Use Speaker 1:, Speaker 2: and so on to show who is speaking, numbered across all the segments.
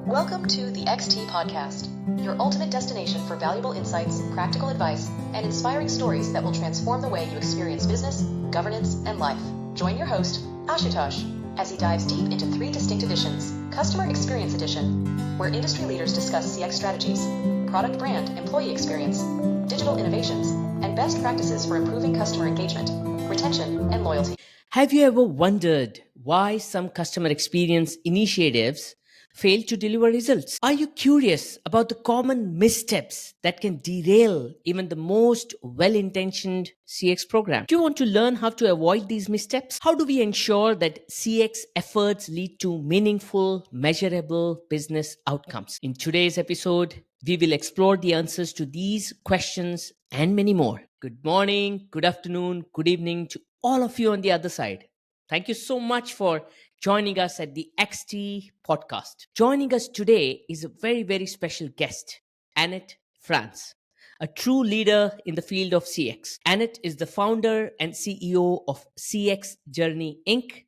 Speaker 1: Welcome to the XT Podcast, your ultimate destination for valuable insights, practical advice, and inspiring stories that will transform the way you experience business, governance, and life. Join your host, Ashutosh, as he dives deep into three distinct editions: Customer Experience Edition, where industry leaders discuss CX strategies, product brand, employee experience, digital innovations, and best practices for improving customer engagement, retention, and loyalty.
Speaker 2: Have you ever wondered why some customer experience initiatives fail to deliver results? Are you curious about the common missteps that can derail even the most well-intentioned CX program? Do you want to learn how to avoid these missteps? How do we ensure that CX efforts lead to meaningful, measurable business outcomes? In today's episode, we will explore the answers to these questions and many more. Good morning, good afternoon, good evening to all of you on the other side. Thank you so much for joining us at the XT podcast. Joining us today is a very, very special guest, Annette Franz, a true leader in the field of CX. Annette is the founder and CEO of 𝐀𝐬𝐧𝐬𝐭,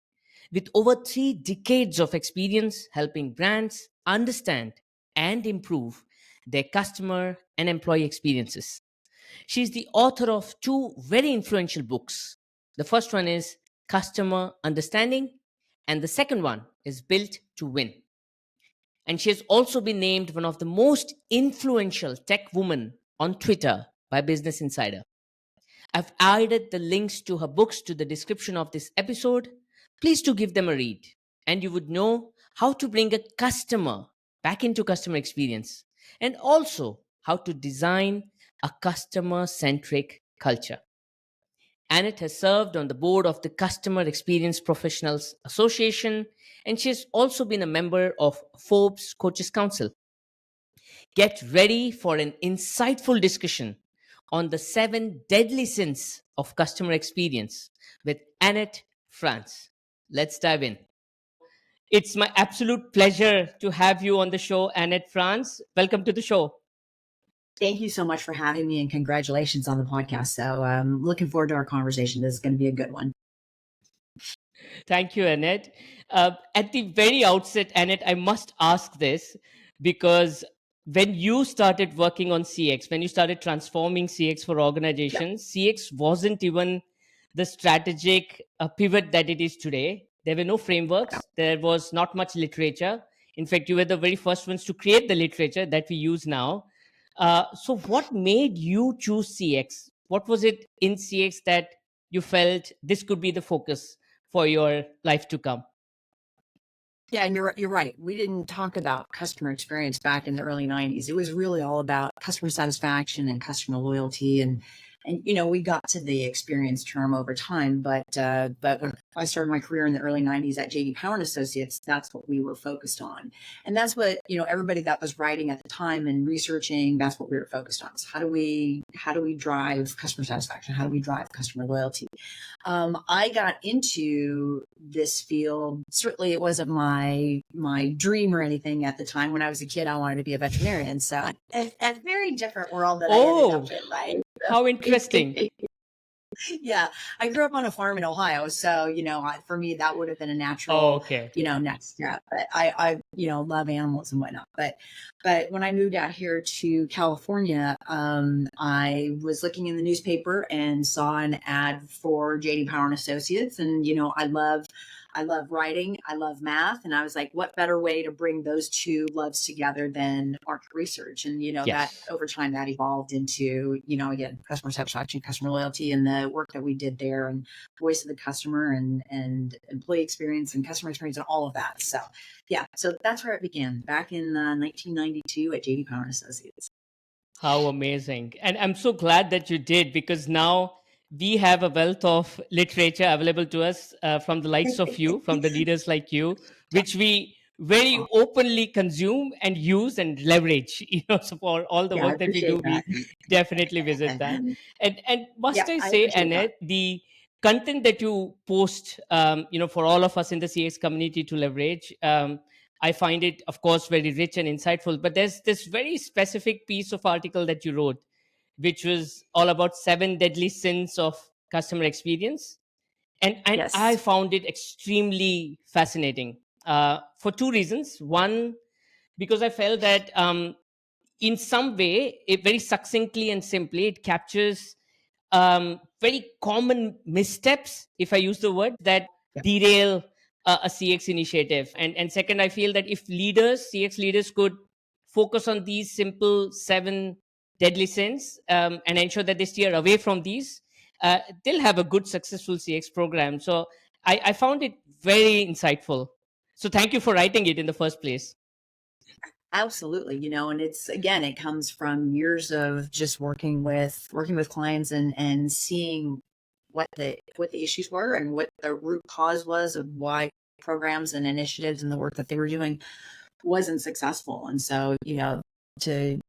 Speaker 2: with over 3 decades of experience helping brands understand and improve their customer and employee experiences. She's the author of 2 very influential books. The first one is Customer Understanding, and the second one is Built to Win. And she has also been named one of the most influential tech women on Twitter by Business Insider. I've added the links to her books to the description of this episode. Please do give them a read, and you would know how to bring a customer back into customer experience, and also how to design a customer-centric culture. Annette has served on the board of the Customer Experience Professionals Association, and she has also been a member of Forbes Coaches Council. Get ready for an insightful discussion on the 7 deadly sins of customer experience with Annette Franz. Let's dive in. It's my absolute pleasure to have you on the show, Annette Franz. Welcome to the show.
Speaker 3: Thank you so much for having me, and congratulations on the podcast. So I'm looking forward to our conversation. This is going to be a good one.
Speaker 2: Thank you, Annette. At the very outset, Annette, I must ask this because when you started working on CX, when you started transforming CX for organizations, CX wasn't even the strategic pivot that it is today. There were no frameworks. There was not much literature. In fact, you were the very first ones to create the literature that we use now. So what made you choose CX? What was it in CX that you felt this could be the focus for your life to come?
Speaker 3: Yeah, and you're right. We didn't talk about customer experience back in the early 90s. It was really all about customer satisfaction and customer loyalty, and we got to the experience term over time. But when I started my career in the early 90s at J.D. Power and Associates, that's what we were focused on, and that's what everybody that was writing at the time and researching. That's what we were focused on. So how do we drive customer satisfaction? How do we drive customer loyalty? I got into this field. Certainly, it wasn't my dream or anything at the time. When I was a kid, I wanted to be a veterinarian. So a very different world that I ended up in, right?
Speaker 2: How interesting.
Speaker 3: Yeah, I grew up on a farm in Ohio, so for me that would have been a natural, next step. But I love animals and whatnot. But when I moved out here to California, I was looking in the newspaper and saw an ad for J.D. Power and Associates, and I love writing, I love math, and I was like, what better way to bring those two loves together than market research? And that over time that evolved into again, customer satisfaction, customer loyalty, and the work that we did there, and voice of the customer, and employee experience and customer experience, and all of that. So so that's where it began back in 1992 at J.D. Power and Associates.
Speaker 2: How amazing. And I'm so glad that you did, because now we have a wealth of literature available to us from the likes of you, from the leaders like you, which we very openly consume and use and leverage. So for all the work that we do, we definitely visit that. And must I say, Annette, the content that you post, for all of us in the CX community to leverage, I find it, of course, very rich and insightful. But there's this very specific piece of article that you wrote, which was all about 7 deadly sins of customer experience. And I found it extremely fascinating for 2 reasons. One, because I felt that in some way, it very succinctly and simply, it captures very common missteps, if I use the word, that
Speaker 3: Yeah.
Speaker 2: derail a CX initiative. And second, I feel that if CX leaders could focus on these simple 7 deadly sins and ensure that they steer away from these, they'll have a good, successful CX program. So I found it very insightful. So thank you for writing it in the first place.
Speaker 3: Absolutely. And it's, again, it comes from years of just working with clients and seeing what the issues were and what the root cause was of why programs and initiatives and the work that they were doing wasn't successful. And so, to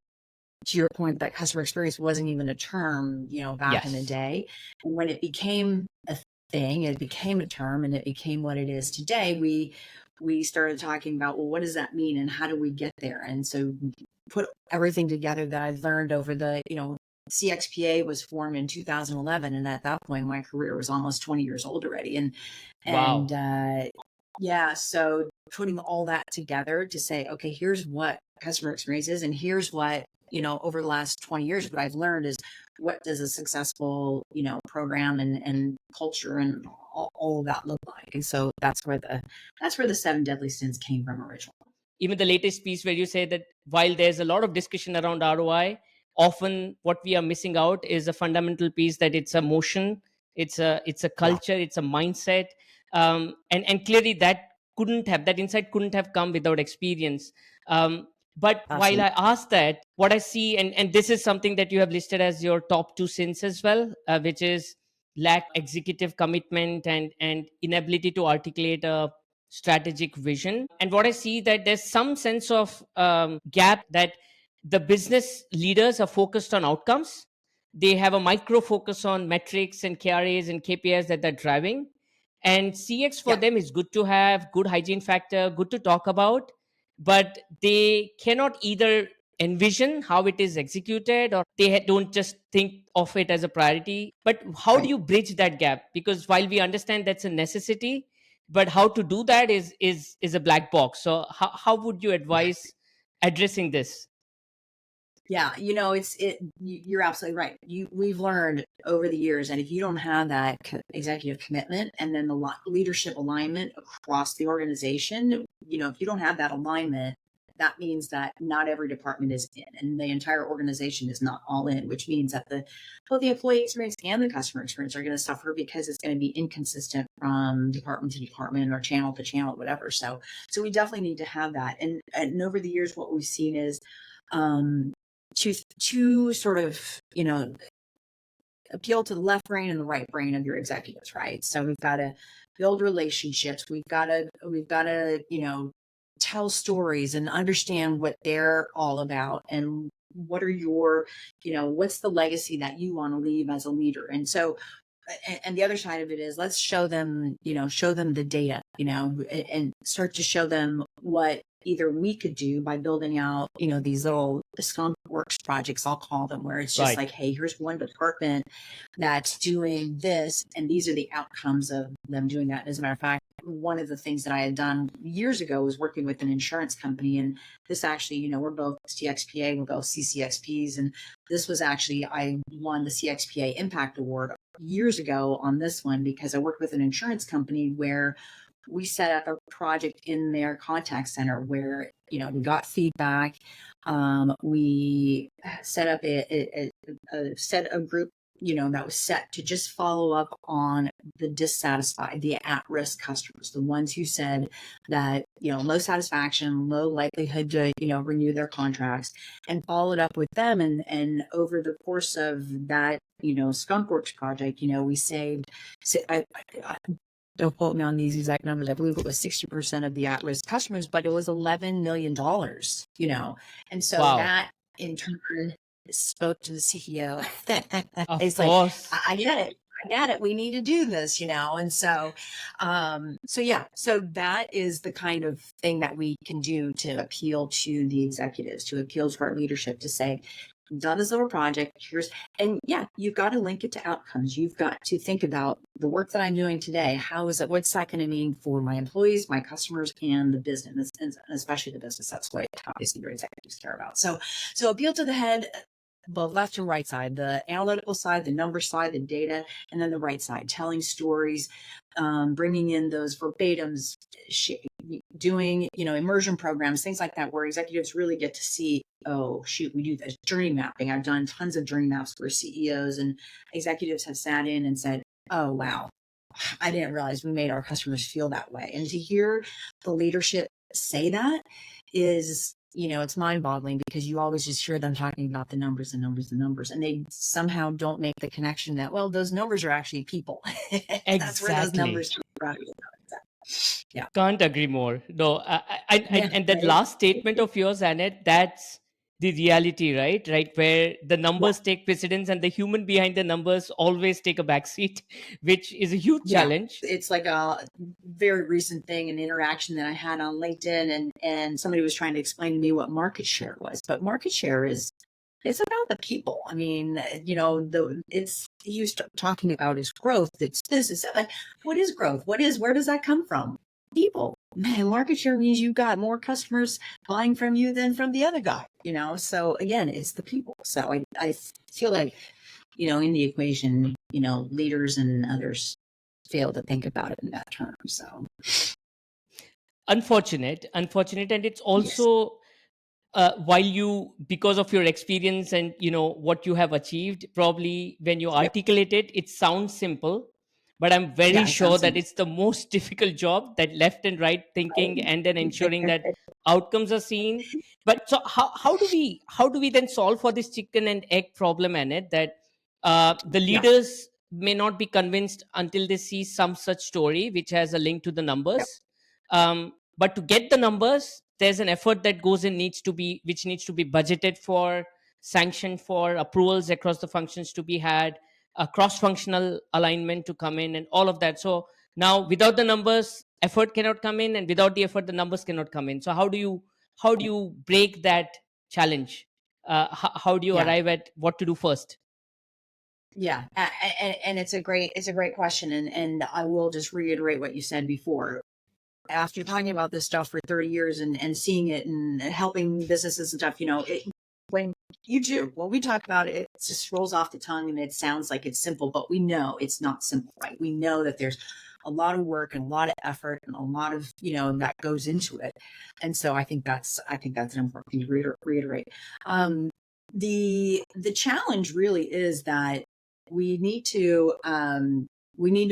Speaker 3: your point, that customer experience wasn't even a term, back in the day. And when it became a thing, it became a term, and it became what it is today, we started talking about, well, what does that mean and how do we get there? And so put everything together that I've learned over the, CXPA was formed in 2011. And at that point, my career was almost 20 years old already.
Speaker 2: Wow.
Speaker 3: So putting all that together to say, okay, here's what customer experience is, and here's what, over the last 20 years, what I've learned is what does a successful, program and culture and all of that look like. And so that's where the 7 deadly sins came from originally.
Speaker 2: Even the latest piece where you say that while there's a lot of discussion around ROI, often what we are missing out is a fundamental piece, that it's a motion, it's a culture, it's a mindset. And clearly that insight couldn't have come without experience. But
Speaker 3: Absolutely.
Speaker 2: while I ask that, what I see, and this is something that you have listed as your top 2 sins as well, which is lack executive commitment and inability to articulate a strategic vision. And what I see, that there's some sense of gap, that the business leaders are focused on outcomes. They have a micro focus on metrics and KRAs and KPIs that they're driving. And CX for them is good to have, good hygiene factor, good to talk about, but they cannot either envision how it is executed, or they don't just think of it as a priority. But how do you bridge that gap? Because while we understand that's a necessity, but how to do that is a black box. So how would you advise addressing this?
Speaker 3: Yeah, you're absolutely right. We've learned over the years that if you don't have that executive commitment and then the leadership alignment across the organization, if you don't have that alignment, that means that not every department is in, and the entire organization is not all in, which means that both the employee experience and the customer experience are going to suffer, because it's going to be inconsistent from department to department or channel to channel, whatever. So we definitely need to have that. And over the years, what we've seen is to sort of, appeal to the left brain and the right brain of your executives, right? So we've got to build relationships. We've got to, tell stories and understand what they're all about, and what are your, what's the legacy that you want to leave as a leader. And so, and the other side of it is, let's show them the data, and start to show them what either we could do by building out, these little skunk works projects, I'll call them, where it's just like, hey, here's one department that's doing this, and these are the outcomes of them doing that. As a matter of fact, one of the things that I had done years ago was working with an insurance company, and this actually, we're both CXPA, we're both CCXPs, and this was actually, I won the CXPA Impact Award years ago on this one, because I worked with an insurance company where we set up a project in their contact center where, we got feedback. We set up a group, that was set to just follow up on the dissatisfied, the at-risk customers, the ones who said that, low satisfaction, low likelihood to, renew their contracts, and followed up with them. And over the course of that, Skunkworks project, we saved, don't quote me on these exact numbers, I believe it was 60% of the at-risk customers, but it was $11 million, and so that in turn spoke to the CEO. It's
Speaker 2: course.
Speaker 3: Like, I get it. We need to do this, and so that is the kind of thing that we can do to appeal to the executives, to appeal to our leadership, to say, done this little project. And yeah, you've got to link it to outcomes. You've got to think about the work that I'm doing today. What's that going to mean for my employees, my customers, and the business, and especially the business. That's what obviously your executives care about. So appeal to the head, the left and right side, the analytical side, the number side, the data, and then the right side, telling stories, bringing in those verbatims, doing, immersion programs, things like that, where executives really get to see, oh, shoot, we do this journey mapping. I've done tons of journey maps where CEOs and executives have sat in and said, oh, wow, I didn't realize we made our customers feel that way. And to hear the leadership say that is, it's mind-boggling, because you always just hear them talking about the numbers and numbers and numbers, and they somehow don't make the connection that, well, those numbers are actually people.
Speaker 2: Exactly.
Speaker 3: That's where those numbers are. Yeah.
Speaker 2: Can't agree more. No, and that
Speaker 3: Right?
Speaker 2: last statement of yours, Annette, that's the reality, right? Right, where the numbers take precedence and the human behind the numbers always take a backseat, which is a huge challenge.
Speaker 3: It's like a very recent thing, an interaction that I had on LinkedIn, and somebody was trying to explain to me what market share was. But market share it's about the people. I mean, he was talking about his growth. It's this. Like, what is growth? Where does that come from? People. Man, market share means you got more customers buying from you than from the other guy, So again, it's the people. So I feel like, in the equation, leaders and others fail to think about it in that term. So
Speaker 2: Unfortunate. And it's also, while you, because of your experience and what you have achieved, probably when you articulate it sounds simple, but I'm very sure that it's the most difficult job, that left and right thinking, and then ensuring that outcomes are seen. But so how do we then solve for this chicken and egg problem, Annette, that the leaders may not be convinced until they see some such story which has a link to the numbers. But to get the numbers, there's an effort that goes in, which needs to be budgeted for, sanctioned for, approvals across the functions to be had, a cross-functional alignment to come in, and all of that. So now, without the numbers, effort cannot come in, and without the effort, the numbers cannot come in. So how do you break that challenge? How do you arrive at what to do first?
Speaker 3: Yeah, and it's a great question, and I will just reiterate what you said before. After talking about this stuff for 30 years and seeing it and helping businesses and stuff, when we talk about it, it just rolls off the tongue and it sounds like it's simple, but we know it's not simple, right? We know that there's a lot of work and a lot of effort and a lot of, that goes into it. And so I think that's an important thing to reiterate. The challenge really is that we need to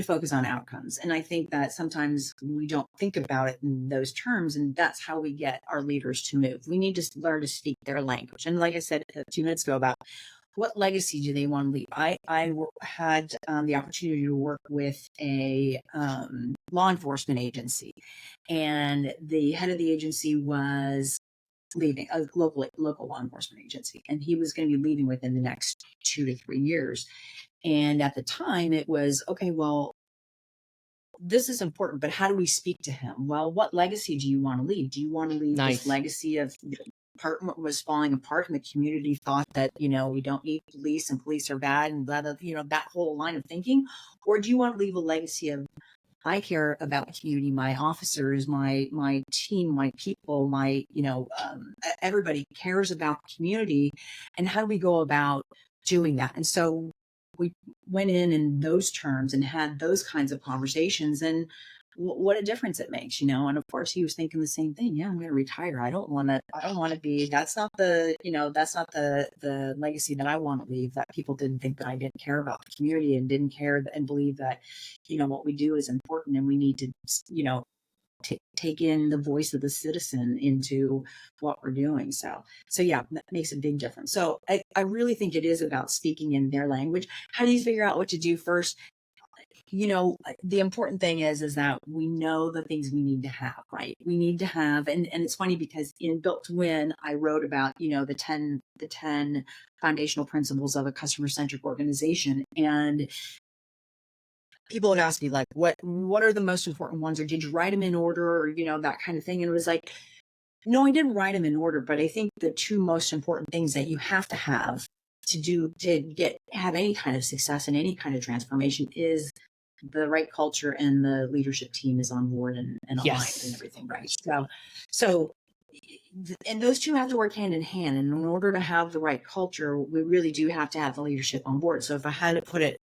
Speaker 3: focus on outcomes. And I think that sometimes we don't think about it in those terms, and that's how we get our leaders to move. We need to learn to speak their language. And like I said a few minutes ago, about what legacy do they want to leave? I had the opportunity to work with a law enforcement agency, and the head of the agency was leaving, a local law enforcement agency, and he was going to be leaving within the next 2 to 3 years. And at the time it was, okay, well, this is important, but how do we speak to him? Well, what legacy do you want to leave? Do you want to leave this legacy of the department was falling apart and the community thought that, we don't need police and police are bad and blah, blah, that whole line of thinking? Or do you want to leave a legacy of, I care about the community, my officers, my team, my people, everybody cares about the community, and how do we go about doing that? And so we went in those terms and had those kinds of conversations, and what a difference it makes, and of course he was thinking the same thing. Yeah, I'm going to retire. I don't want to be, that's not the legacy that I want to leave, that people didn't think that I didn't care about the community and didn't care and believe that, what we do is important, and we need to, take in the voice of the citizen into what we're doing. So yeah, that makes a big difference. So I really think it is about speaking in their language. How do you figure out what to do first? The important thing is that we know the things we need to have, right? We need to have, and it's funny because in Built to Win, I wrote about, the 10 foundational principles of a customer-centric organization. And people would ask me, like, what are the most important ones? Or did you write them in order? Or, that kind of thing. And it was like, No, I didn't write them in order, but I think the two most important things that you have to have to have any kind of success and any kind of transformation is the right culture and the leadership team is on board and aligned and everything, right? So and those two have to work hand in hand. And in order to have the right culture, we really do have to have the leadership on board. So if I had to put it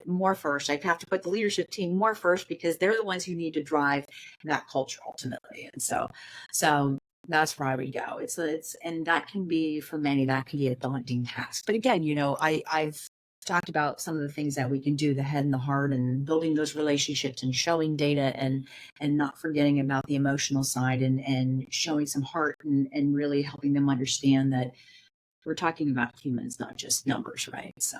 Speaker 3: more first, I'd have to put the leadership team more first because they're the ones who need to drive that culture ultimately. And so that's where I would go. And that can be for many, that can be a daunting task. But again, I've talked about some of the things that we can do, the head and the heart, and building those relationships and showing data and not forgetting about the emotional side and showing some heart and really helping them understand that we're talking about humans, not just numbers, right? So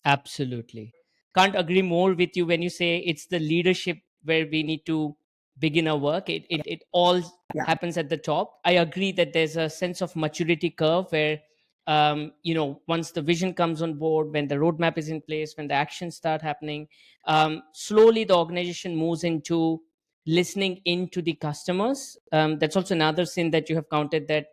Speaker 2: Absolutely. Can't agree more with you when you say it's the leadership where we need to begin our work. It all
Speaker 3: yeah,
Speaker 2: happens at the top. I agree that there's a sense of maturity curve where, once the vision comes on board, when the roadmap is in place, when the actions start happening, slowly the organization moves into listening into the customers. That's also another sin that you have counted, that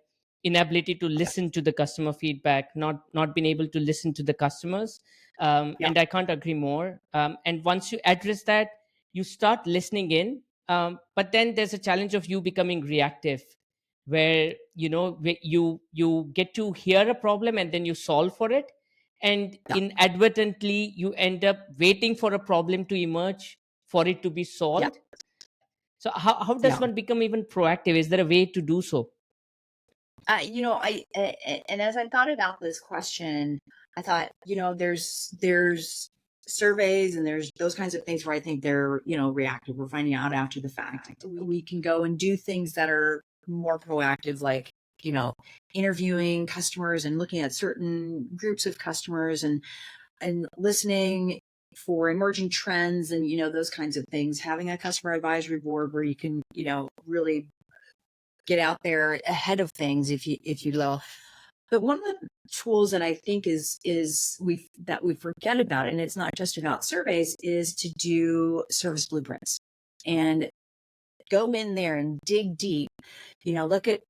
Speaker 2: inability to listen to the customer feedback, not being able to listen to the customers.
Speaker 3: yeah,
Speaker 2: And I can't agree more. And once you address that, you start listening in. But then there's a challenge of you becoming reactive, where you get to hear a problem and then you solve for it, and
Speaker 3: yeah,
Speaker 2: inadvertently you end up waiting for a problem to emerge for it to be
Speaker 3: yeah,
Speaker 2: solved. So how does
Speaker 3: yeah.
Speaker 2: one become even proactive? Is there a way to do so?
Speaker 3: And as I thought about this question, I thought, there's surveys and there's those kinds of things where I think they're, reactive. We're finding out after the fact. We can go and do things that are more proactive, like, interviewing customers and looking at certain groups of customers and listening for emerging trends and, those kinds of things. Having a customer advisory board where you can, really get out there ahead of things, if you will. But one of the tools that I think is we forget about, and it's not just about surveys, is to do service blueprints and go in there and dig deep. Look at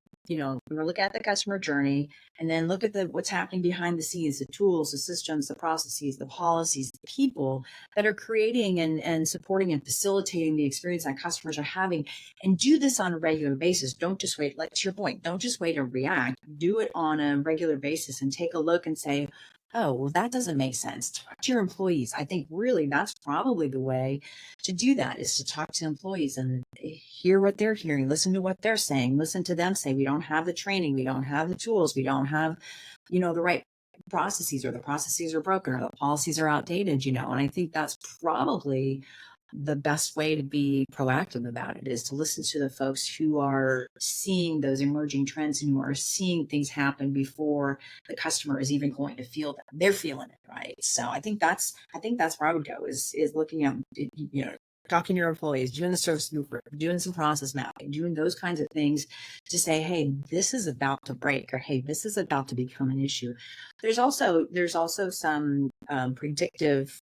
Speaker 3: look at the customer journey, and then look at what's happening behind the scenes, the tools, the systems, the processes, the policies, the people that are creating and supporting and facilitating the experience that customers are having, and do this on a regular basis. Don't just wait, like to your point, don't just wait and react. Do it on a regular basis and take a look and say, oh, well, that doesn't make sense. Talk to your employees. I think really that's probably the way to do that, is to talk to employees and hear what they're hearing, listen to what they're saying, listen to them say, we don't have the training, we don't have the tools, we don't have, the right processes, or the processes are broken, or the policies are outdated, and I think that's probably the best way to be proactive about it, is to listen to the folks who are seeing those emerging trends and who are seeing things happen before the customer is even going to feel them. They're feeling it, right? So I think that's where I would go, is looking at, talking to your employees, doing the service blueprint, doing some process mapping, doing those kinds of things to say, hey, this is about to break, or hey, this is about to become an issue. There's also some predictive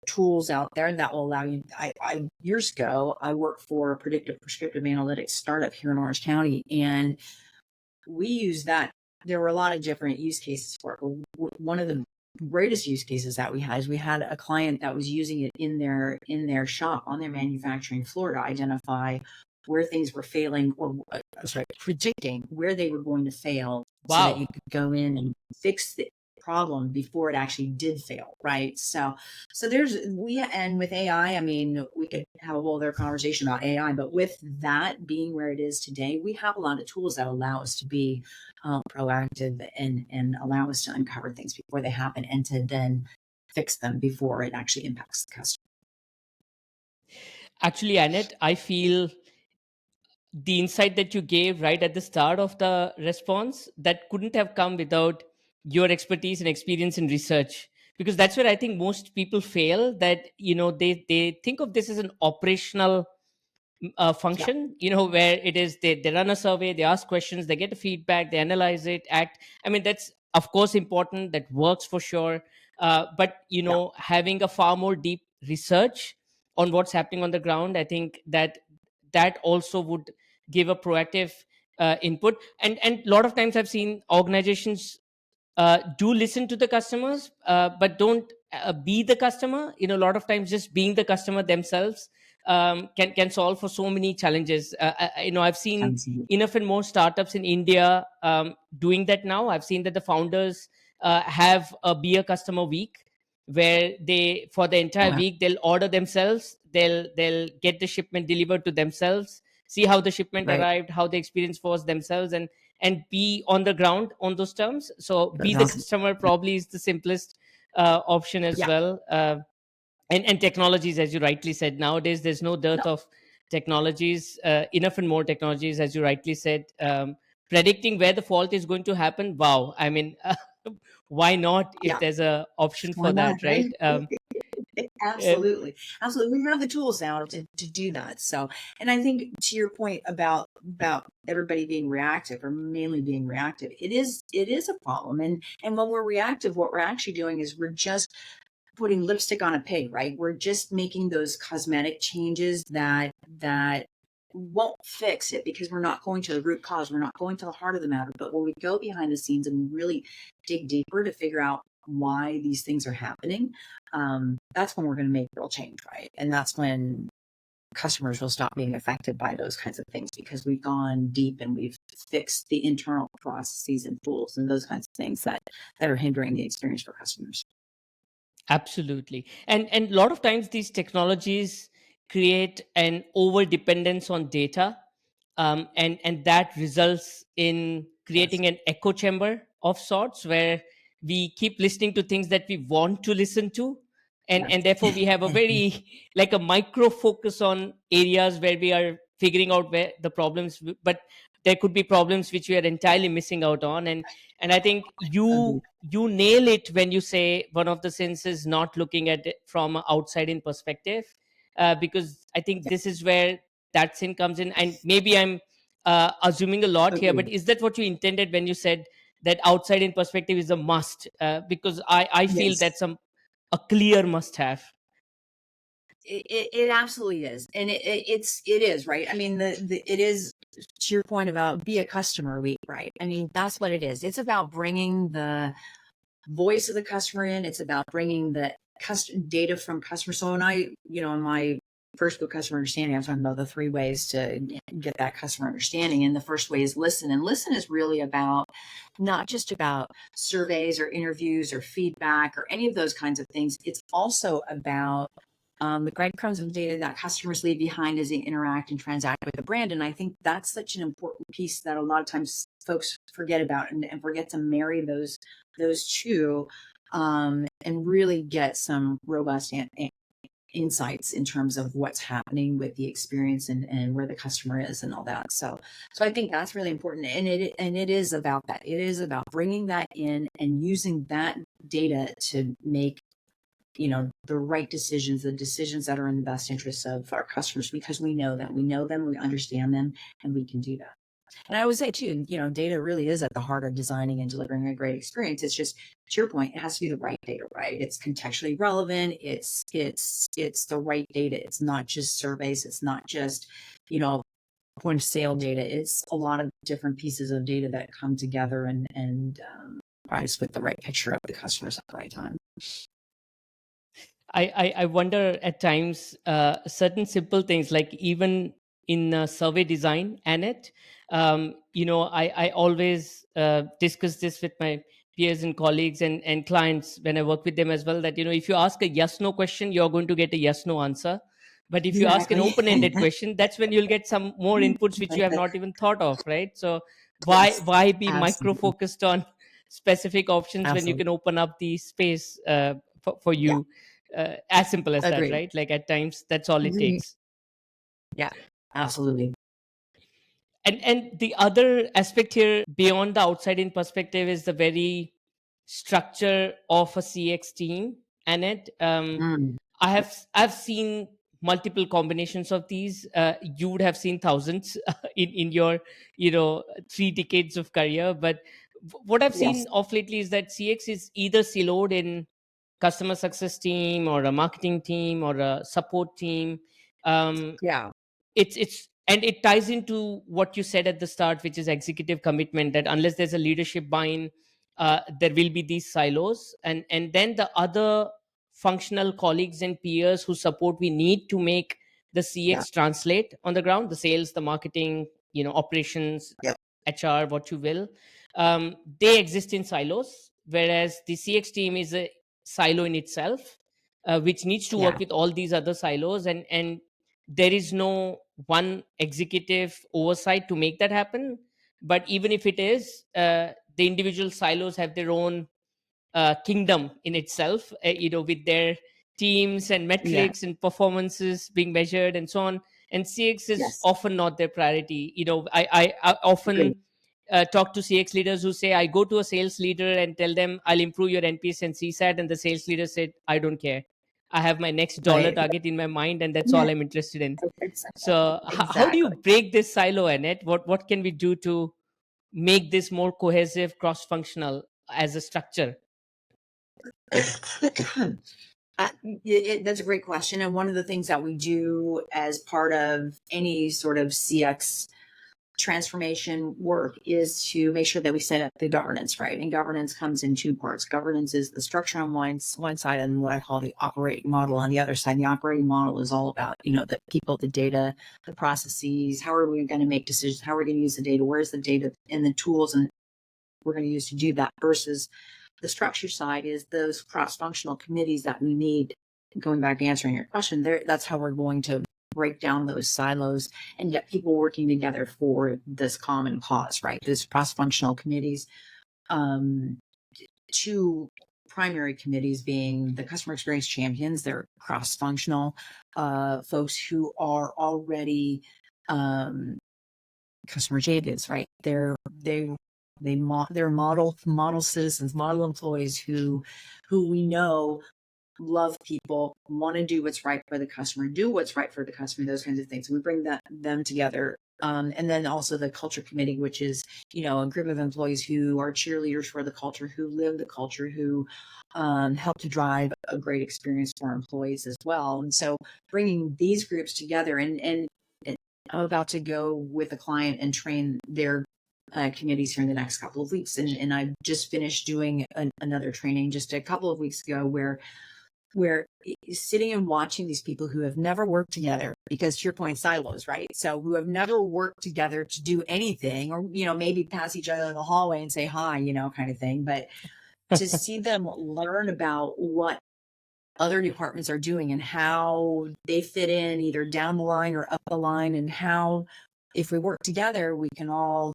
Speaker 3: tools out there that will allow you. Years ago, I worked for a predictive prescriptive analytics startup here in Orange County, and we used that. There were a lot of different use cases for it. One of the greatest use cases that we had is we had a client that was using it in their shop on their manufacturing floor to identify where things were failing, or predicting where they were going to fail.
Speaker 2: Wow.
Speaker 3: So that you could go in and fix the problem before it actually did fail, right? So and with AI, I mean, we could have a whole other conversation about AI, but with that being where it is today, we have a lot of tools that allow us to be proactive and allow us to uncover things before they happen, and to then fix them before it actually impacts the customer.
Speaker 2: Actually, Annette, I feel the insight that you gave right at the start of the response, that couldn't have come without your expertise and experience in research, because that's where I think most people fail, that they think of this as an operational function, where it is they run a survey, they ask questions, they get a feedback, they analyze it, act. I mean, that's of course important, that works for sure. But having a far more deep research on what's happening on the ground, I think that also would give a proactive input. And a lot of times I've seen organizations do listen to the customers, but don't be the customer. A lot of times just being the customer themselves can solve for so many challenges. I've seen
Speaker 3: Absolutely.
Speaker 2: enough and more startups in India doing that now. I've seen that the founders have a be a customer week, where they, for the entire
Speaker 3: Wow.
Speaker 2: week, they'll order themselves, they'll get the shipment delivered to themselves, see how the shipment
Speaker 3: Right.
Speaker 2: arrived, how the experience was themselves, and be on the ground on those terms. So be
Speaker 3: That's
Speaker 2: the
Speaker 3: awesome.
Speaker 2: customer probably is the simplest option as
Speaker 3: Yeah.
Speaker 2: well. And technologies, as you rightly said, nowadays there's no dearth of technologies, enough and more technologies, as you rightly said. Predicting where the fault is going to happen, wow, I mean, why not, if
Speaker 3: Yeah.
Speaker 2: there's a option
Speaker 3: Why
Speaker 2: for
Speaker 3: not,
Speaker 2: that, right? Uh,
Speaker 3: Absolutely. Absolutely. We have the tools now to do that. So, and I think to your point about everybody being reactive, or mainly being reactive, it is a problem. And when we're reactive, what we're actually doing is we're just putting lipstick on a pig, right? We're just making those cosmetic changes that won't fix it, because we're not going to the root cause. We're not going to the heart of the matter. But when we go behind the scenes and really dig deeper to figure out why these things are happening, that's when we're going to make real change, right? And that's when customers will stop being affected by those kinds of things, because we've gone deep and we've fixed the internal processes and tools and those kinds of things that are hindering the experience for customers.
Speaker 2: Absolutely. And a lot of times these technologies create an over dependence on data, and that results in
Speaker 3: Yes.
Speaker 2: creating an echo chamber of sorts, where we keep listening to things that we want to listen to, and therefore we have a very like a micro focus on areas where we are figuring out where the problems, but there could be problems which we are entirely missing out on. And I think
Speaker 3: Agreed.
Speaker 2: you nail it when you say one of the sins is not looking at it from an outside in perspective, because I think
Speaker 3: Yeah.
Speaker 2: this is where that sin comes in. And maybe I'm assuming a lot here, but
Speaker 3: Agreed.
Speaker 2: is that what you intended when you said that outside in perspective is a must? Because I feel
Speaker 3: Yes.
Speaker 2: that's a clear must have.
Speaker 3: It absolutely is. And it is, right? I mean, it is, to your point about be a customer week, right? I mean, that's what it is. It's about bringing the voice of the customer in. It's about bringing the data from customers. So when in my first book, Customer Understanding, I'm talking about the 3 ways to get that customer understanding. And the first way is listen. And listen is really about not just about surveys or interviews or feedback or any of those kinds of things. It's also about the breadcrumbs of data that customers leave behind as they interact and transact with the brand. And I think that's such an important piece that a lot of times folks forget about, and forget to marry those two, and really get some robust insights in terms of what's happening with the experience and where the customer is and all that. So I think that's really important. And it is about that. It is about bringing that in and using that data to make the right decisions, the decisions that are in the best interests of our customers, because we know them, we understand them, and we can do that. And I would say too, data really is at the heart of designing and delivering a great experience. It's just, to your point, it has to be the right data, right? It's contextually relevant. It's the right data. It's not just surveys. It's not just, point of sale data. It's a lot of different pieces of data that come together and provide us with the right picture of the customers at the right time.
Speaker 2: I wonder at times, certain simple things, like even in survey design, Annette, I always discuss this with my peers and colleagues and clients when I work with them as well, that, if you ask a yes, no question, you're going to get a yes, no answer. But if you ask an
Speaker 3: Exactly.
Speaker 2: open-ended question, that's when you'll get some more inputs which you have not even thought of, right? So
Speaker 3: Yes,
Speaker 2: why be
Speaker 3: absolutely.
Speaker 2: micro-focused on specific options when you
Speaker 3: Absolutely.
Speaker 2: can open up the space for
Speaker 3: Yeah.
Speaker 2: you? As simple as that,
Speaker 3: Agreed.
Speaker 2: right? Like at times that's all it
Speaker 3: Agreed.
Speaker 2: takes.
Speaker 3: Yeah, absolutely.
Speaker 2: And the other aspect here beyond the outside in perspective is the very structure of a CX team. Annette,
Speaker 3: Mm.
Speaker 2: I've seen multiple combinations of these. You would have seen thousands in your 3 decades of career. But what I've
Speaker 3: Yes.
Speaker 2: seen of lately is that CX is either siloed in customer success team or a marketing team or a support team. um,
Speaker 3: Yeah.
Speaker 2: it's and it ties into what you said at the start, which is executive commitment, that unless there's a leadership buy-in, there will be these silos, and then the other functional colleagues and peers whose support we need to make the
Speaker 3: Yeah.
Speaker 2: CX translate on the ground, the sales, the marketing, operations,
Speaker 3: Yep.
Speaker 2: HR, what you will. They exist in silos, whereas the CX team is a silo in itself, which needs to
Speaker 3: Yeah.
Speaker 2: work with all these other silos, and there is no one executive oversight to make that happen. But even if it is, the individual silos have their own kingdom in itself, with their teams and
Speaker 3: Yeah.
Speaker 2: metrics and performances being measured and so on. And CX is
Speaker 3: Yes.
Speaker 2: often not their priority. I
Speaker 3: Agreed.
Speaker 2: often talk to CX leaders who say, I go to a sales leader and tell them I'll improve your NPS and CSAT, and the sales leader said, I don't care. I have my next dollar
Speaker 3: Right.
Speaker 2: target in my mind, and that's
Speaker 3: Yeah.
Speaker 2: all I'm interested in.
Speaker 3: Exactly.
Speaker 2: So, how do you
Speaker 3: Exactly.
Speaker 2: break this silo, Annette? What can we do to make this more cohesive, cross-functional as a structure?
Speaker 3: That's a great question. And one of the things that we do as part of any sort of CX transformation work is to make sure that we set up the governance right. And governance comes in two parts. Governance is the structure on one side, and what I call the operating model on the other side. The operating model is all about, the people, the data, the processes. How are we going to make decisions? How are we going to use the data? Where's the data and the tools and we're going to use to do that? Versus the structure side is those cross-functional committees that we need. Going back to answering your question, that's how we're going to break down those silos and get people working together for this common cause, right? Those cross-functional committees, two primary committees being the customer experience champions. They're cross-functional folks who are already customer jaded, right? They're model citizens, model employees who we know love people, want to do what's right for the customer, do what's right for the customer, those kinds of things. We bring them together. And then also the culture committee, which is, a group of employees who are cheerleaders for the culture, who live the culture, who help to drive a great experience for our employees as well. And so bringing these groups together, and I'm about to go with a client and train their committees here in the next couple of weeks. And I just finished doing another training just a couple of weeks ago where sitting and watching these people who have never worked together, because to your point, silos, right? So who have never worked together to do anything, or, maybe pass each other in the hallway and say hi, kind of thing. But to see them learn about what other departments are doing and how they fit in either down the line or up the line, and how if we work together, we can all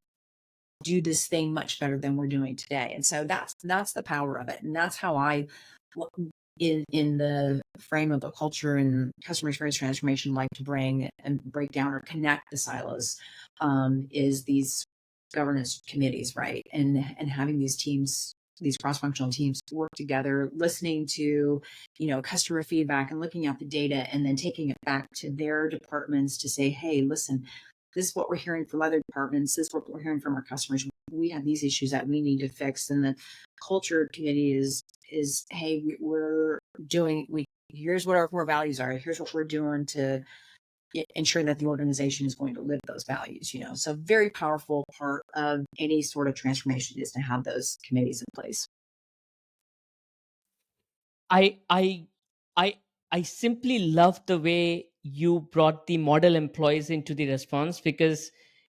Speaker 3: do this thing much better than we're doing today. And so that's the power of it. And that's how I, in the frame of the culture and customer experience transformation, like to bring and break down or connect the silos, is these governance committees, right? And having these teams, these cross-functional teams, work together, listening to, customer feedback and looking at the data, and then taking it back to their departments to say, hey, listen, this is what we're hearing from other departments. This is what we're hearing from our customers. We have these issues that we need to fix. And the culture committee is, hey, here's what our core values are. Here's what we're doing to ensure that the organization is going to live those values, So very powerful part of any sort of transformation is to have those committees in place.
Speaker 2: I simply love the way you brought the model employees into the response, because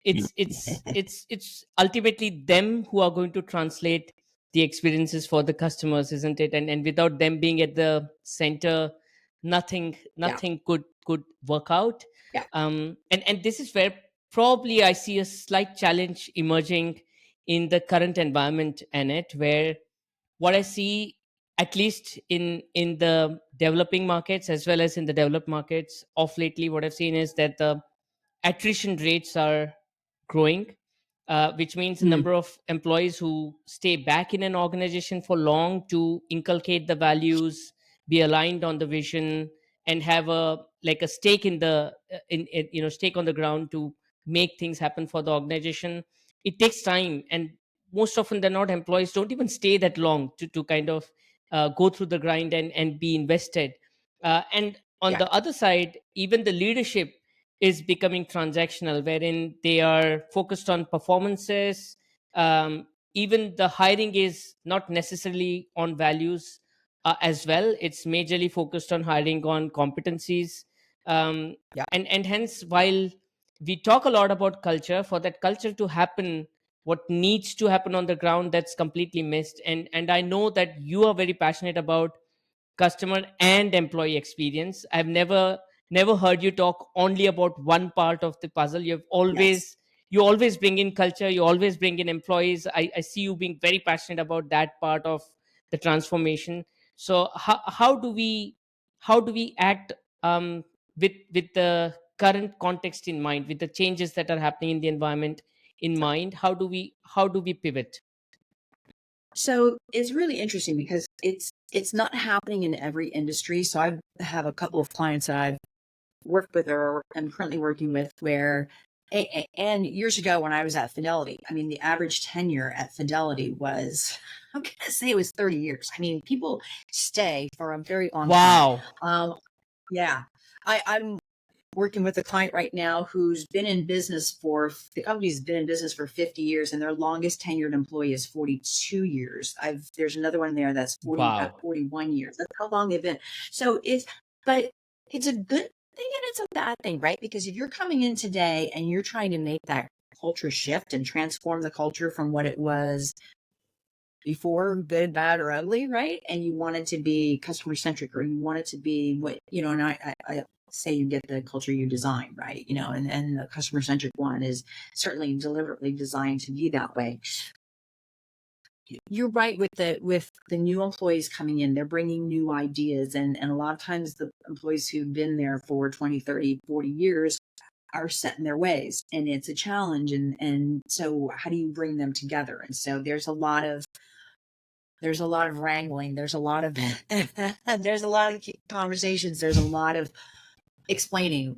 Speaker 2: it's ultimately them who are going to translate the experiences for the customers, isn't it? And without them being at the center, nothing could work out.
Speaker 3: Yeah.
Speaker 2: And this is where probably I see a slight challenge emerging in the current environment, Annette, where what I see, at least in the developing markets as well as in the developed markets of lately, what I've seen is that the attrition rates are growing, which means the number of employees who stay back in an organization for long to inculcate the values, be aligned on the vision, and have a stake in the stake on the ground to make things happen for the organization. It takes time, and most often they're not, employees don't even stay that long to kind of go through the grind and be invested. And on the other side, even the leadership is becoming transactional, wherein they are focused on performances. Um, Even the hiring is not necessarily on values as well. It's majorly focused on hiring on competencies. Um,
Speaker 3: Yeah.
Speaker 2: and hence, while we talk a lot about culture, for that culture to happen, what needs to happen on the ground, that's completely missed. And I know that you are very passionate about customer and employee experience. I've never heard you talk only about one part of the puzzle.
Speaker 3: Yes.
Speaker 2: You always bring in culture, you always bring in employees. I see you being very passionate about that part of the transformation. So how do we act with the current context in mind, with the changes that are happening in the environment in mind? How do we pivot?
Speaker 3: So it's really interesting because it's not happening in every industry. So I have a couple of clients that I've worked with or I'm currently working with where and years ago when I was at Fidelity, I mean the average tenure at Fidelity was I'm gonna say it was 30 years. I mean, people stay for a very long time.
Speaker 2: Wow.
Speaker 3: Yeah. I'm working with a client right now who's been in business the company's been in business for 50 years and their longest tenured employee is 42 years. There's another one there that's 41 years. That's how long they've been. So but it's a good thing and it's a bad thing, right? Because if you're coming in today and you're trying to make that culture shift and transform the culture from what it was before, good, bad, or ugly, right? And you want it to be customer centric, or you want it to be what, and I say you get the culture you design, right? And the customer centric one is certainly deliberately designed to be that way. You're right with the new employees coming in, they're bringing new ideas. And a lot of times the employees who've been there for 20, 30, 40 years are set in their ways and it's a challenge. And so how do you bring them together? And so there's a lot of wrangling. There's a lot of there's a lot of conversations. There's a lot of explaining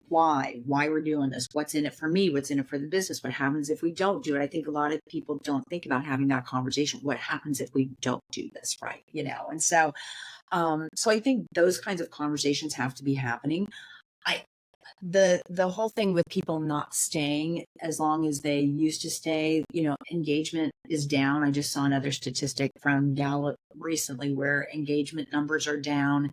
Speaker 3: why we're doing this. What's in it for me? What's in it for the business? What happens if we don't do it? I think a lot of people don't think about having that conversation. What happens if we don't do this right? And so I think those kinds of conversations have to be happening. The whole thing with people not staying as long as they used to stay, engagement is down. I just saw another statistic from Gallup recently where engagement numbers are down.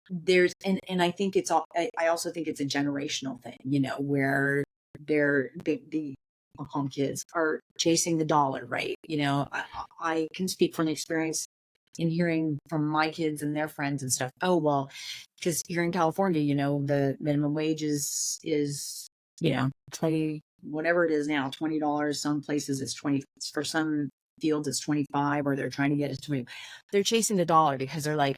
Speaker 3: And I think I also think it's a generational thing, where the I'll call them kids are chasing the dollar, right? I can speak from experience in hearing from my kids and their friends and stuff. Oh, well, because here in California, the minimum wage is 20, whatever it is now, $20. Some places it's 20, for some fields it's 25, or they're trying to get it to 20. They're chasing the dollar because they're like,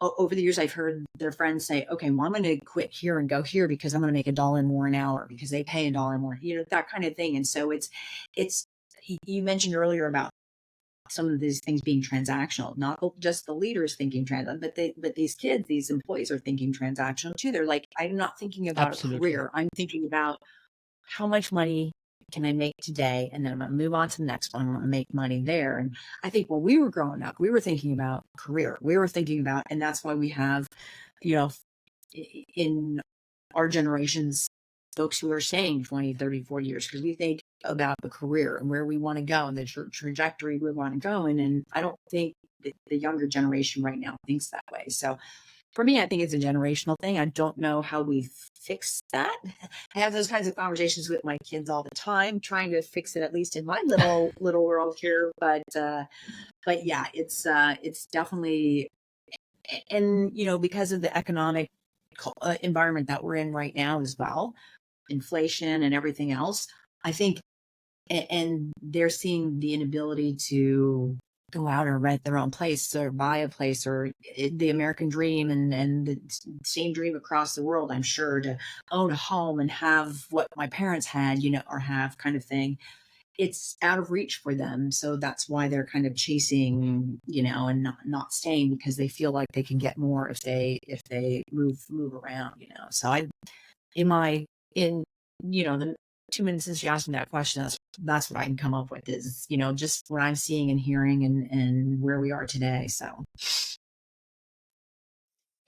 Speaker 3: over the years, I've heard their friends say, okay, well, I'm going to quit here and go here because I'm going to make $1 more an hour because they pay $1 more, that kind of thing. And so you mentioned earlier about some of these things being transactional, not just the leaders thinking transactional, but these kids, these employees are thinking transactional too. They're like, I'm not thinking about a career. I'm thinking about how much money can I make today? And then I'm going to move on to the next one. I'm going to make money there. And I think when we were growing up, we were thinking about career. We were thinking about, and that's why we have, in our generations, folks who are staying 20, 30, 40 years, because we think about the career and where we want to go and the trajectory we want to go in. And I don't think that the younger generation right now thinks that way. So for me, I think it's a generational thing. I don't know how we fix that. I have those kinds of conversations with my kids all the time, trying to fix it, at least in my little world here. But yeah, it's definitely, and because of the economic environment that we're in right now as well, inflation and everything else, I think, and they're seeing the inability to go out or rent their own place or buy a place, or the American dream and the same dream across the world, I'm sure, to own a home and have what my parents had, or have kind of thing. It's out of reach for them. So that's why they're kind of chasing, and not staying, because they feel like they can get more if they move around, So in the 2 minutes since you asked me that question, that's what I can come up with is, just what I'm seeing and hearing and where we are today. So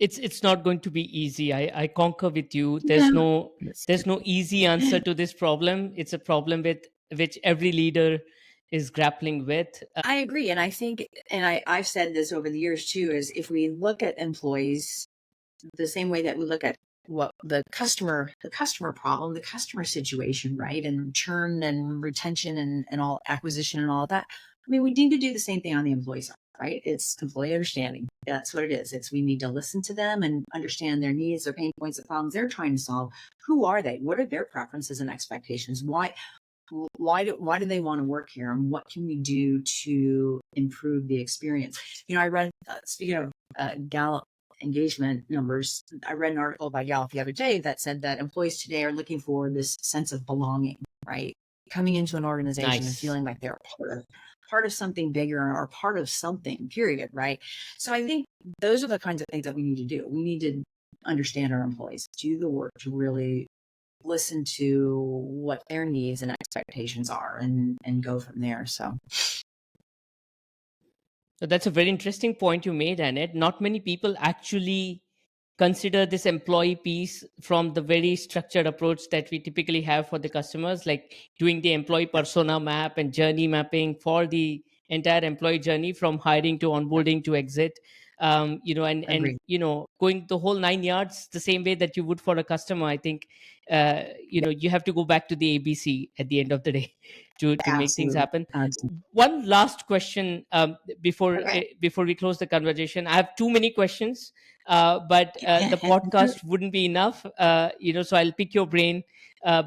Speaker 2: It's not going to be easy. I concur with you. There's no easy answer to this problem. It's a problem with which every leader is grappling with.
Speaker 3: I agree. And I think, and I've said this over the years too, is if we look at employees the same way that we look at what the customer problem, the customer situation, right? And churn and retention and all acquisition and all of that. I mean, we need to do the same thing on the employee side, right? It's employee understanding. That's what it is. It's we need to listen to them and understand their needs, their pain points, the problems they're trying to solve. Who are they? What are their preferences and expectations? Why do they want to work here? And what can we do to improve the experience? I read, speaking of Gallup engagement numbers, I read an article by Gallup the other day that said that employees today are looking for this sense of belonging, right? Coming into an organization and feeling like they're part of something bigger or part of something, period, right? So I think those are the kinds of things that we need to do. We need to understand our employees, do the work to really listen to what their needs and expectations are and go from there. So
Speaker 2: that's a very interesting point you made, Annette. Not many people actually consider this employee piece from the very structured approach that we typically have for the customers, like doing the employee persona map and journey mapping for the entire employee journey from hiring to onboarding to exit. And going the whole 9 yards the same way that you would for a customer. I think you have to go back to the ABC at the end of the day to make things happen.
Speaker 3: Absolutely.
Speaker 2: One last question before we close the conversation. I have too many questions, but the podcast wouldn't be enough. So I'll pick your brain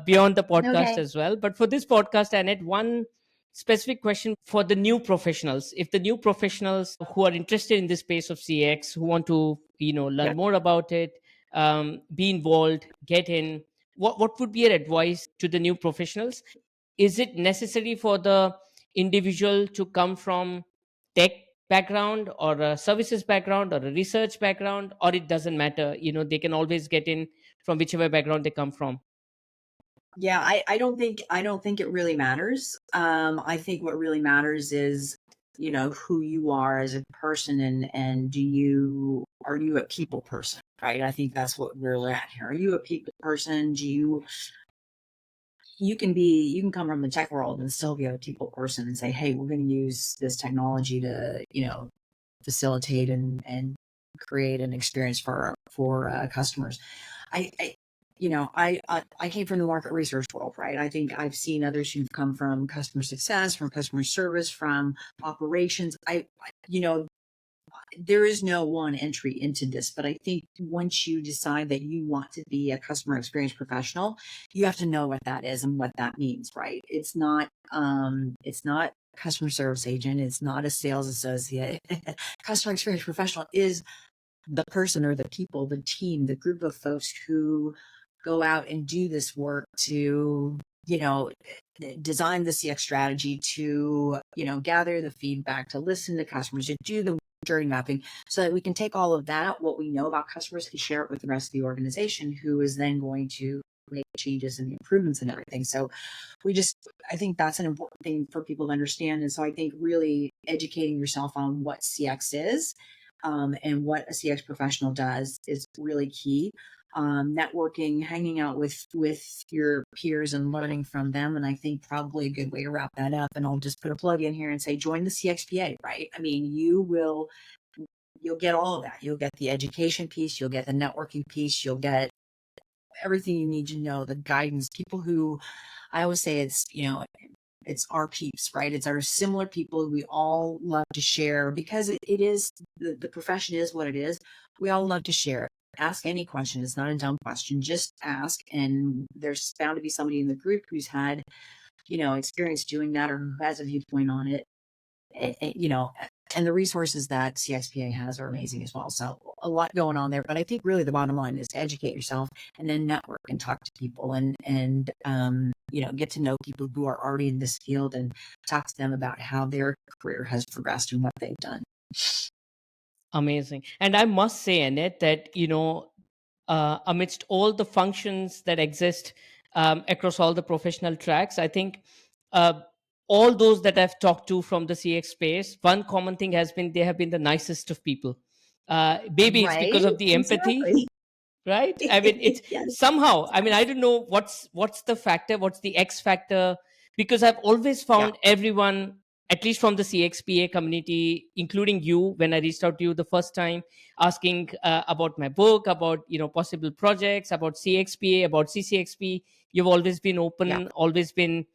Speaker 2: beyond the podcast as well. But for this podcast, Annette, one specific question for the new professionals. If the new professionals who are interested in this space of CX, who want to learn more about it, be involved, get in, what would be your advice to the new professionals? Is it necessary for the individual to come from tech background or a services background or a research background, or it doesn't matter? They can always get in from whichever background they come from.
Speaker 3: Yeah, I don't think it really matters. I think what really matters is, who you are as a person and are you a people person, right? I think that's what we're at here. Are you a people person? You can come from the tech world and still be a people person and say, hey, we're going to use this technology to, facilitate and create an experience for customers. I came from the market research world, right? I think I've seen others who've come from customer success, from customer service, from operations. There is no one entry into this, but I think once you decide that you want to be a customer experience professional, you have to know what that is and what that means, right? It's not customer service agent. It's not a sales associate. Customer experience professional is the person or the people, the team, the group of folks who go out and do this work to, design the CX strategy, to, gather the feedback, to listen to customers, to do the journey mapping, so that we can take all of that, what we know about customers, and share it with the rest of the organization, who is then going to make changes and improvements and everything. So I think that's an important thing for people to understand. And so I think really educating yourself on what CX is, and what a CX professional does is really key. Networking, hanging out with your peers and learning from them. And I think probably a good way to wrap that up, and I'll just put a plug in here and say, join the CXPA, right? I mean, you'll get all of that. You'll get the education piece, you'll get the networking piece, you'll get everything you need to know, the guidance, people who I always say it's our peeps, right? It's our similar people we all love to share, because it is, the profession is what it is. We all love to share. Ask any question. It's not a dumb question. Just ask. And there's bound to be somebody in the group who's had, experience doing that, or who has a viewpoint on it. And the resources that CXPA has are amazing as well. So a lot going on there. But I think really the bottom line is to educate yourself and then network and talk to people and get to know people who are already in this field and talk to them about how their career has progressed and what they've done.
Speaker 2: Amazing. And I must say, Annette, that, amidst all the functions that exist across all the professional tracks, I think all those that I've talked to from the CX space, one common thing has been they have been the nicest of people. maybe it's because
Speaker 3: Right?
Speaker 2: of the empathy,
Speaker 3: Exactly.
Speaker 2: right? I mean, it's
Speaker 3: Yes.
Speaker 2: somehow, I mean, I don't know what's the factor, what's the X factor, because I've always
Speaker 3: Yeah.
Speaker 2: found everyone, at least from the CXPA community, including you, when I reached out to you the first time, asking about my book, about, possible projects, about CXPA, about CCXP. You've always been
Speaker 3: Yeah.
Speaker 2: open, always been,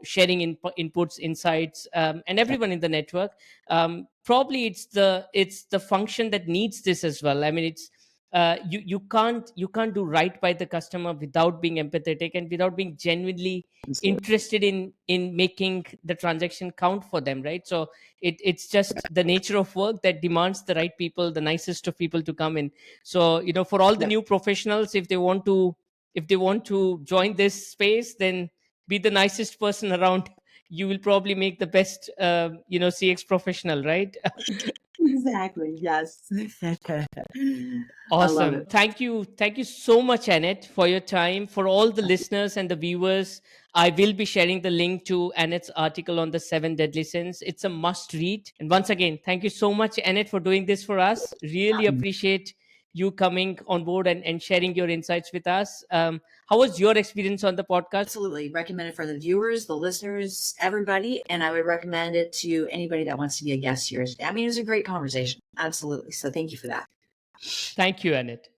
Speaker 2: sharing inputs, insights, and
Speaker 3: Yeah.
Speaker 2: everyone in the network. Probably it's the function that needs this as well. I mean, it's you can't do right by the customer without being empathetic and without being genuinely
Speaker 3: Absolutely.
Speaker 2: interested in making the transaction count for them, right? So it's just the nature of work that demands the right people, the nicest of people to come in. So for all the
Speaker 3: Yep.
Speaker 2: new professionals, if they want to join this space, then be the nicest person around. You will probably make the best CX professional, right?
Speaker 3: Exactly. Yes. I love
Speaker 2: Awesome.
Speaker 3: it.
Speaker 2: Thank you. Thank you so much, Annette, for your time. For all the listeners and the viewers, I will be sharing the link to Annette's article on the 7 deadly sins. It's a must read. And once again, thank you so much, Annette, for doing this for us. Really appreciate you coming on board and sharing your insights with us. How was your experience on the podcast?
Speaker 3: Absolutely. Recommend it for the viewers, the listeners, everybody. And I would recommend it to anybody that wants to be a guest here. I mean, it was a great conversation. Absolutely. So thank you for that.
Speaker 2: Thank you, Annette.